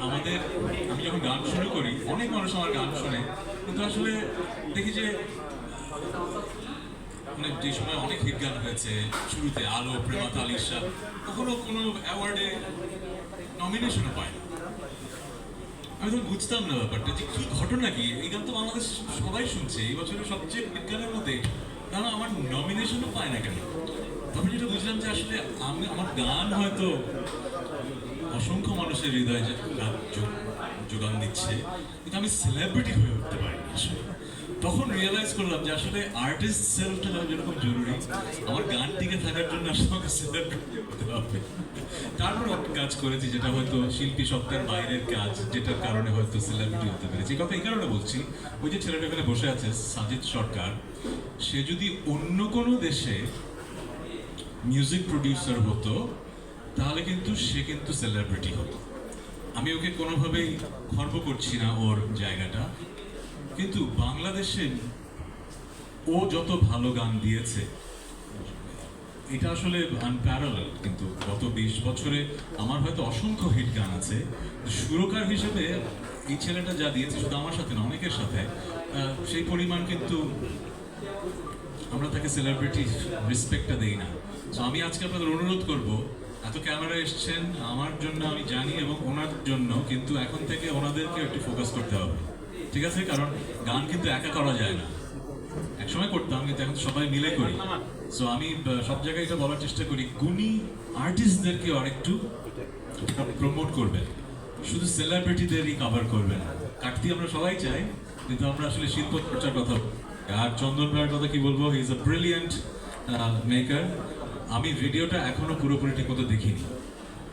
আমাদের আমি যখন গান শুরু করি অনেক মানুষ আমার গান শোনে, কিন্তু আসলে দেখি যে মানে যে সময় অনেক হিট গান হয়েছে শুরুতে আলো, প্রেমাত, আলিশা, কখনো কোনো অ্যাওয়ার্ডে নমিনেশনও পায় না। আমি তো বুঝতাম না ব্যাপারটা যে কি ঘটনা, কি এই গান তো বাংলাদেশ সবাই শুনছে, এই বছরের সবচেয়ে হিট গানের মধ্যে, কারণ আমার নমিনেশনও পায় না কেন। তবে যেটা বুঝলাম যে আসলে আমার গান হয়তো অসংখ্য মানুষের হৃদয়ে যোগান দিচ্ছে, কিন্তু আমি সেলিব্রিটি হয়ে উঠতে পারিনি আসলে। তখন রিয়েলাইজ করলাম যে আসলে আর্টিস্ট সেলফটা যেরকম জরুরি, আমার গান টিকে থাকার জন্য আসলে আমাকে সেলিব্রিটি হতে হবে। তারপর কাজ করেছি যেটা হয়তো শিল্পী সত্তার বাইরের কাজ, যেটার কারণে হয়তো সেলিব্রিটি হতে পেরেছি। কথা এই কারণে বলছি, ওই যে ছেলেটা এখানে বসে আছে সাজিদ সরকার, সে যদি অন্য কোনো দেশে মিউজিক প্রডিউসার হতো তাহলে কিন্তু সে কিন্তু সেলিব্রিটি হতো। আমি ওকে কোনোভাবেই খর্ব করছি না ওর জায়গাটা, কিন্তু বাংলাদেশে ও যত ভালো গান দিয়েছে এটা আসলে আনপ্যারালাল। কিন্তু গত 20 বছরে আমার হয়তো অসংখ্য হিট গান আছে, সুরকার হিসেবে এই ছেলেটা যা দিয়েছে শুধু আমার সাথে না, অনেকের সাথে, সেই পরিমাণ কিন্তু আমরা তাকে সেলিব্রিটি রেসপেক্টটা দেই না। তো আমি আজকে আপনাদের অনুরোধ করব, এত ক্যামেরা এসছেন আমার জন্য আমি জানি এবং ওনার জন্য, কিন্তু এখন থেকে ওনাদেরকে একটু ফোকাস করতে হবে, ঠিক আছে? কারণ গান কিন্তু একা করা যায় না। একসময় করতাম কিন্তু এখন সবাই মিলে করি। সো আমি সব জায়গায় এটা বলার চেষ্টা করি, গুণী আর্টিস্টদেরকে আরেকটু প্রমোট করবেন, শুধু সেলিব্রিটিদেরই কভার করবেন। কাটতি আমরা সবাই চাই, কিন্তু আমরা আসলে শিল্প চর্চার কথা। আর চন্দন ভাইয়ের কথা কি বলবো, he is a brilliant maker. আমি ভিডিওটা এখনো পুরোপুরি ঠিক মতো দেখিনি,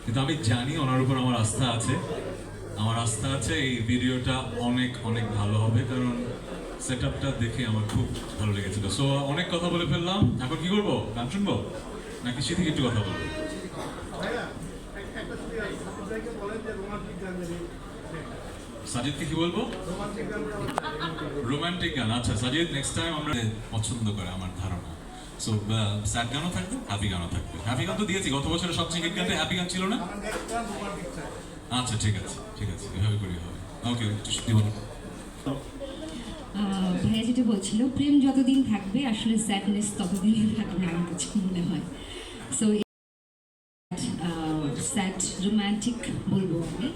কিন্তু আমি জানি ওনার উপর আমার আস্থা আছে। আমার আস্থা আছে এই ভিডিওটা অনেক অনেক ভালো হবে, কারণ সেট আপটা দেখে আমার খুব ভালো লেগেছিল। সো অনেক কথা বলে ফেললাম, এখন কি করবো? গান শুনবো নাকি সে থেকে একটু কথা বলবো? সাজিদকে কি বলবো? রোমান্টিক গান। আচ্ছা সাজিদ, নেক্সট টাইম আমরা পছন্দ করে আমার ধারণা। সো স্যাড গানও থাকবে, হ্যাপি গানও থাকবে। হ্যাপি গান তো দিয়েছি গত বছরের সবচেয়ে হিট গানটা হ্যাপি গান ছিল না? আচ্ছা ঠিক আছে, ঠিক আছে, এভাবে করি হবে। ওকে, একটু সত্যি বলো। ভাইয়া যেটা বলছিল, প্রেম যতদিন থাকবে আসলে স্যাডনেস ততদিনই থাকবে আমার কাছে মনে হয়। সো স্যাড রোম্যান্টিক বলবো আমি,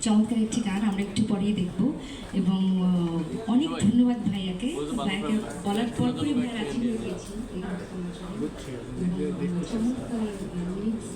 চমৎকার একটি গান আমরা একটু পরেই দেখবো। এবং অনেক ধন্যবাদ ভাইয়াকে, ভাইয়াকে বলার পর পরই ভাইয়া রাজি হয়ে গিয়েছেন এই গানটা চমৎকার লিরিক্স